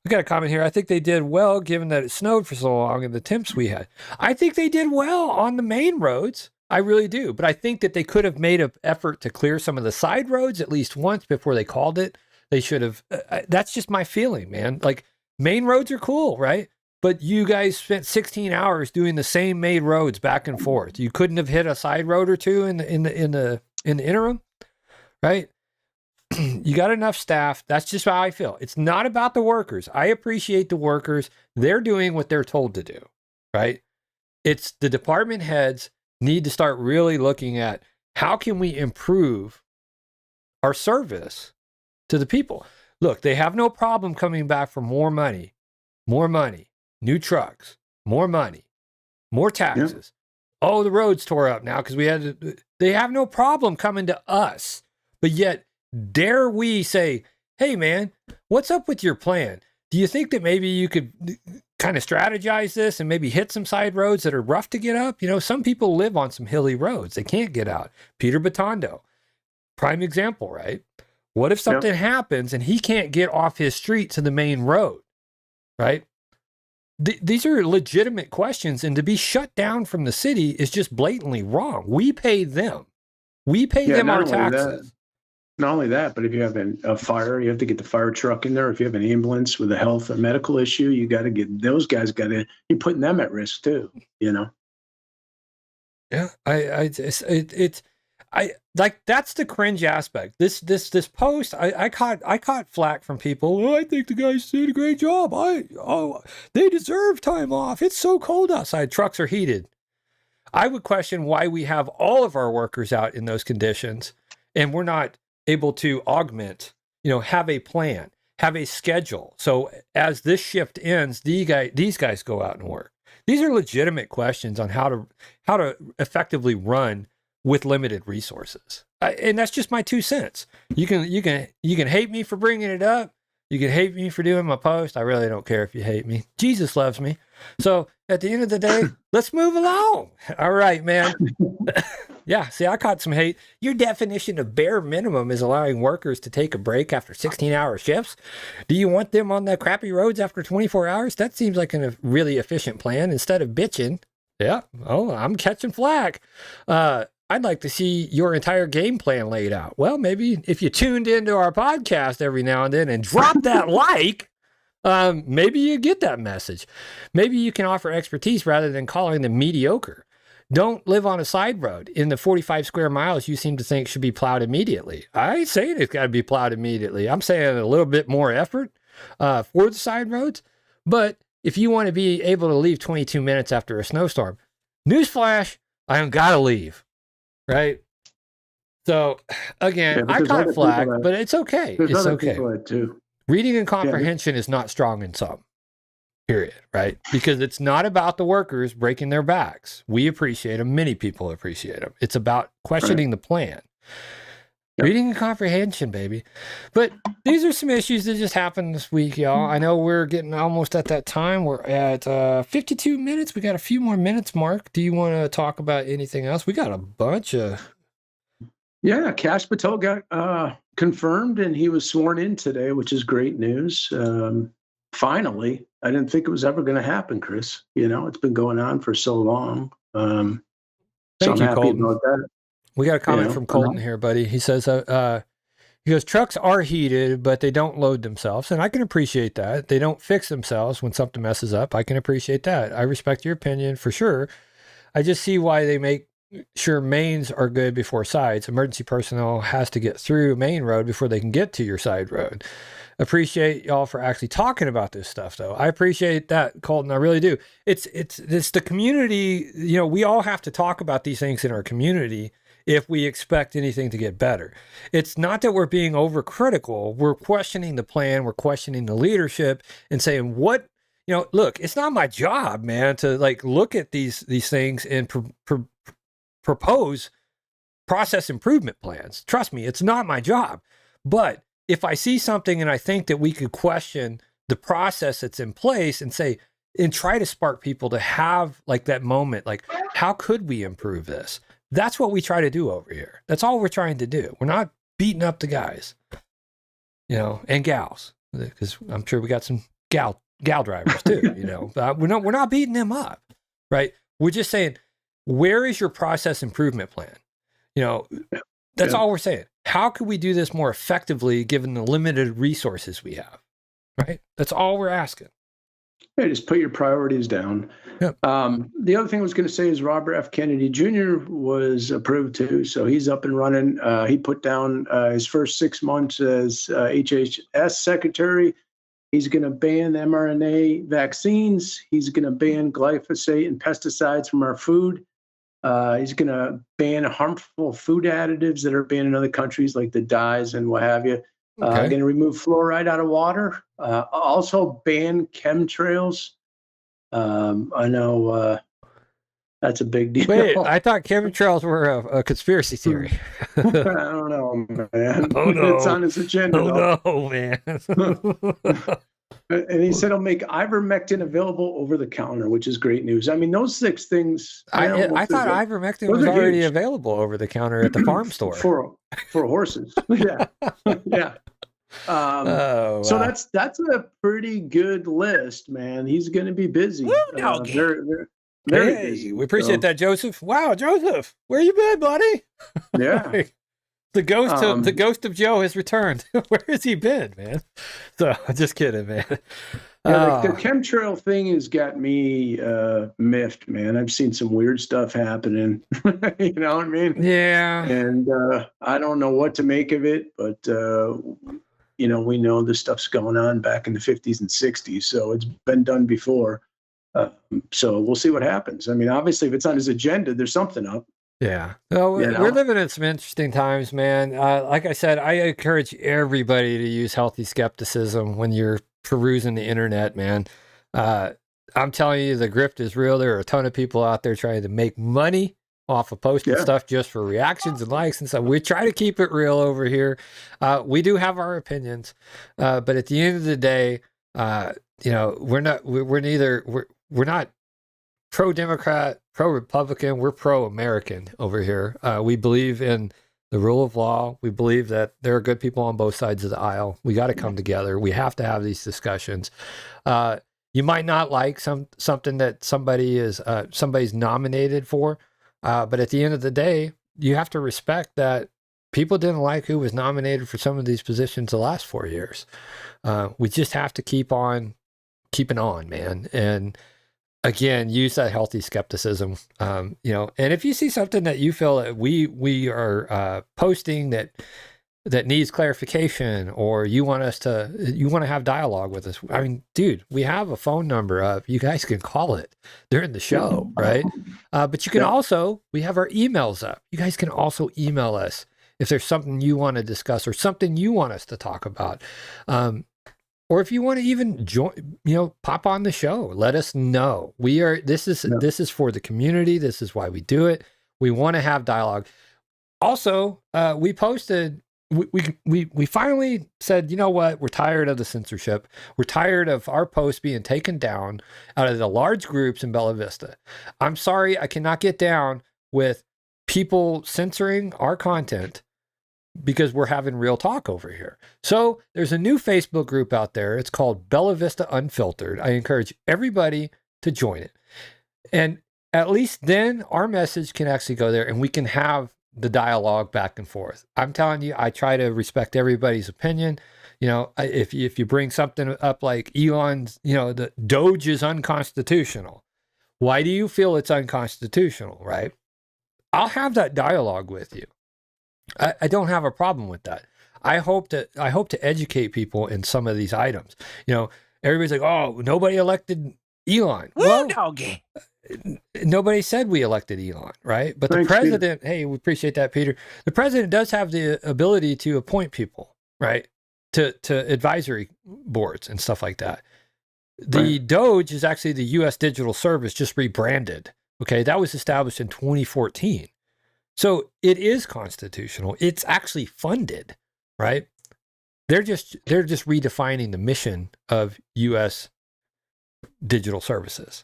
I got a comment here. I think they did well, given that it snowed for so long and the temps we had. I think they did well on the main roads. I really do. But I think that they could have made an effort to clear some of the side roads at least once before they called it. They should have. That's just my feeling, man. Like, main roads are cool, right? But you guys spent 16 hours doing the same main roads back and forth. You couldn't have hit a side road or two in the interim, right? you got enough staff. That's just how I feel. It's not about the workers. I appreciate the workers. They're doing what they're told to do, right? It's the department heads need to start really looking at how can we improve our service to the people. Look, they have no problem coming back for more money, new trucks, more money, more taxes. Oh, the roads tore up now because they have no problem coming to us. But yet, dare we say, hey, man, what's up with your plan? Do you think that maybe you could kind of strategize this and maybe hit some side roads that are rough to get up? You know, some people live on some hilly roads. They can't get out. Peter Batondo, prime example, right? What if something happens and he can't get off his street to the main road, right? These are legitimate questions, and to be shut down from the city is just blatantly wrong. We pay them. We pay them our taxes. Not only that, but if you have a fire, you have to get the fire truck in there. If you have an ambulance with a health or medical issue, you got to get those guys. You're putting them at risk too. You know. Yeah, I like that's the cringe aspect. This post, I caught flack from people. Oh, I think the guys did a great job. They deserve time off. It's so cold outside. Trucks are heated. I would question why we have all of our workers out in those conditions, and we're not able to augment. Have a plan, have a schedule. So as this shift ends, these guys go out and work. These are legitimate questions on how to effectively run with limited resources. And that's just my 2 cents. You can hate me for bringing it up. You can hate me for doing my post. I really don't care if you hate me. Jesus loves me. So at the end of the day, let's move along. All right, man. Yeah, see, I caught some hate. Your definition of bare minimum is allowing workers to take a break after 16-hour shifts. Do you want them on the crappy roads after 24 hours? That seems like a really efficient plan instead of bitching. Yeah, I'm catching flack. I'd like to see your entire game plan laid out. Well, maybe if you tuned into our podcast every now and then and drop that like, maybe you get that message. Maybe you can offer expertise rather than calling them mediocre. Don't live on a side road in the 45 square miles you seem to think should be plowed immediately. I ain't saying it's got to be plowed immediately. I'm saying a little bit more effort for the side roads. But if you want to be able to leave 22 minutes after a snowstorm, newsflash, I don't got to leave. Right. So again, I caught flack, but it's okay. It's okay. Too. Reading and comprehension is not strong in some, period. Right. Because it's not about the workers breaking their backs. We appreciate them. Many people appreciate them. It's about questioning the plan. Reading and comprehension, baby. But these are some issues that just happened this week, y'all. I know we're getting almost at that time. We're at 52 minutes. We got a few more minutes, Mark. Do you want to talk about anything else? We got a bunch of... Yeah, Kash Patel got confirmed, and he was sworn in today, which is great news. Finally, I didn't think it was ever going to happen, Chris. It's been going on for so long. So I'm happy Colton. about that. We got a comment from Colton here, buddy. He says, he goes, trucks are heated, but they don't load themselves. And I can appreciate that. They don't fix themselves when something messes up. I can appreciate that. I respect your opinion for sure. I just see why they make sure mains are good before sides. Emergency personnel has to get through main road before they can get to your side road. Appreciate y'all for actually talking about this stuff, though. I appreciate that, Colton. I really do. It's the community. We all have to talk about these things in our community if we expect anything to get better. It's not that we're being overcritical. We're questioning the plan. We're questioning the leadership and saying, look, it's not my job, man, to look at these things and propose process improvement plans. Trust me, it's not my job. But if I see something and I think that we could question the process that's in place and try to spark people to have that moment, how could we improve this? That's what we try to do over here. That's all we're trying to do. We're not beating up the guys, and gals, because I'm sure we got some gal drivers too, we're not beating them up, right? We're just saying, where is your process improvement plan? That's all we're saying. How could we do this more effectively given the limited resources we have, right? That's all we're asking. Yeah, just put your priorities down. Yep. The other thing I was going to say is Robert F. Kennedy Jr. was approved too, so he's up and running. He put down his first 6 months as HHS secretary. He's going to ban mRNA vaccines. He's going to ban glyphosate and pesticides from our food. He's going to ban harmful food additives that are banned in other countries, like the dyes and what have you. Okay. Going to remove fluoride out of water. Also ban chemtrails. I know that's a big deal. Wait, I thought chemtrails were a conspiracy theory. I don't know, man. Oh, no. It's on his agenda. though. Oh no, man. And he said he'll make ivermectin available over the counter, which is great news. I mean, those 6 things. I thought ivermectin those was are already huge. available over the counter at the farm store. for horses. Yeah, yeah. Oh, So wow. that's a pretty good list, man. He's going to be busy. Woo, doggy. Very Hey, busy. we appreciate So, that, Joseph. Wow, Joseph, where you been, buddy? Yeah. The Um, ghost of Joe has returned. Where has he been, man? So just kidding, man. Yeah, the Oh, chemtrail thing has got me miffed, man. I've seen some weird stuff happening. You know what I mean? yeah. And I don't know what to make of it, but you know, we know this stuff's going on back in the 50s and 60s, so it's been done before. So we'll see what happens. I mean, obviously, if it's on his agenda, there's something up. Yeah. Well, You know? we're living in some interesting times, man. Like I said, I encourage everybody to use healthy skepticism when you're perusing the internet, man. I'm telling you, the grift is real. There are a ton of people out there trying to make money off of posting Yeah. stuff just for reactions and likes and stuff. We try to keep it real over here. We do have our opinions, but at the end of the day, you know, we're not pro-Democrat, pro-Republican. We're pro-American over here. We believe in the rule of law. We believe that there are good people on both sides of the aisle. We got to come together. We have to have these discussions. You might not like something that somebody's nominated for, but at the end of the day, you have to respect that people didn't like who was nominated for some of these positions the last 4 years. We just have to keep on keeping on, man. And again, use that healthy skepticism. You know, and if you see something that you feel that we are posting that needs clarification, or you want to have dialogue with us, I mean, dude, we have a phone number up. You guys can call it during the show, right? But you can also, we have our emails up. You guys can also email us if there's something you want to discuss or something you want us to talk about. Or if you want to even join, you know, pop on the show, let us know. This is for the community. This is why we do it. We want to have dialogue. Also, we posted, we finally said, you know what? We're tired of the censorship. We're tired of our posts being taken down out of the large groups in Bella Vista. I'm sorry, I cannot get down with people censoring our content, because we're having real talk over here. So there's a new Facebook group out there. It's called Bella Vista Unfiltered. I encourage everybody to join it. And at least then our message can actually go there and we can have the dialogue back and forth. I'm telling you, I try to respect everybody's opinion. You know, if you bring something up like Elon's, you know, the Doge is unconstitutional. Why do you feel it's unconstitutional, right? I'll have that dialogue with you. I don't have a problem with that. I hope to educate people in some of these items. You know, everybody's like, "Oh, nobody elected Elon." Well, nobody said we elected Elon, right? But Thanks, the president, hey, we appreciate that, Peter. The president does have the ability to appoint people, right, to advisory boards and stuff like that. The Doge is actually the U.S. Digital Service, just rebranded. Okay, that was established in 2014. So it is constitutional. It's actually funded, right? They're just redefining the mission of U.S. Digital Services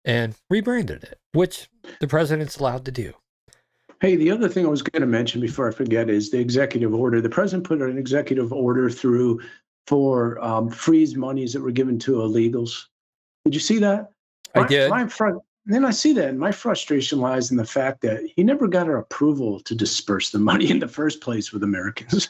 and rebranded it, which the president's allowed to do. Hey, the other thing I was going to mention before I forget is the executive order. The president put an executive order through for freeze monies that were given to illegals. Did you see that? I did. then I see that. And my frustration lies in the fact that he never got our approval to disperse the money in the first place with Americans.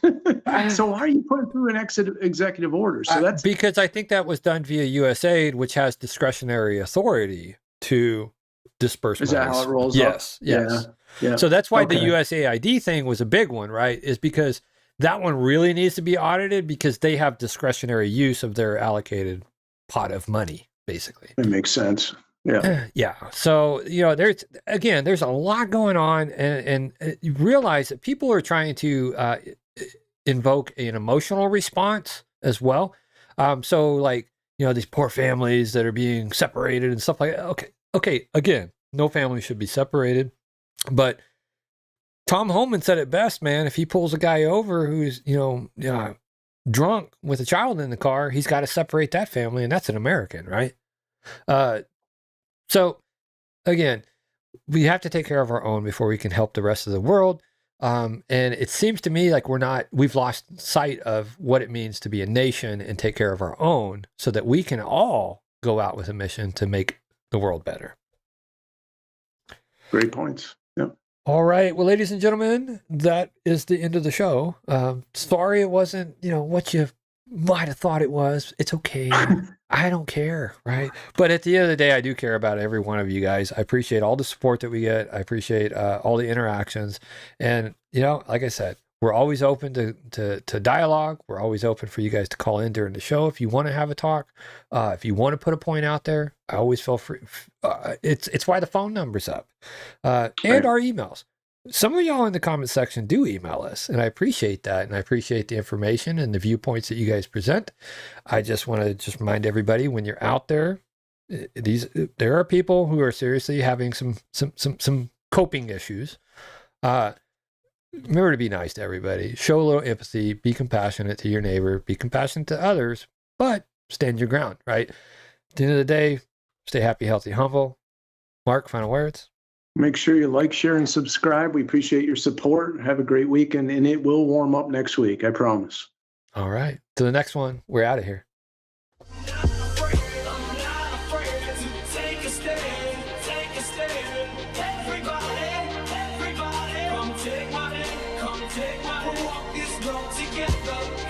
So why are you putting through an executive order? So that's because I think that was done via USAID, which has discretionary authority to disperse. Is that monies. how it rolls? Yes, up? yes. Yeah. So that's why the Okay. USAID thing was a big one, right? Is because that one really needs to be audited because they have discretionary use of their allocated pot of money, basically. That makes sense. Yeah. Yeah. So, there's a lot going on, and you realize that people are trying to invoke an emotional response as well. So like, these poor families that are being separated and stuff like that. Okay. Again, no family should be separated, but Tom Homan said it best, man. If he pulls a guy over who's, drunk with a child in the car, he's got to separate that family, and that's an American, right? So again, we have to take care of our own before we can help the rest of the world. And it seems to me like we've lost sight of what it means to be a nation and take care of our own so that we can all go out with a mission to make the world better. Great points. Yep. All right. Well, ladies and gentlemen, that is the end of the show. Sorry it wasn't, what you might have thought it was. It's okay. I don't care, right? But at the end of the day, I do care about every one of you guys. I appreciate all the support that we get. I appreciate all the interactions. And, like I said, we're always open to dialogue. We're always open for you guys to call in during the show if you want to have a talk. If you want to put a point out there, I always feel free. It's why the phone number's up. And our emails. Some of y'all in the comment section do email us, and I appreciate that. And I appreciate the information and the viewpoints that you guys present. I just want to remind everybody, when you're out there, there are people who are seriously having some coping issues. Remember to be nice to everybody. Show a little empathy. Be compassionate to your neighbor. Be compassionate to others, but stand your ground, right? At the end of the day, stay happy, healthy, humble. Mark, final words? Make sure you like, share, and subscribe. We appreciate your support. Have a great weekend, and it will warm up next week. I promise. All right. To the next one. We're out of here. Everybody, come take my hand, come take my hand, walk this road together.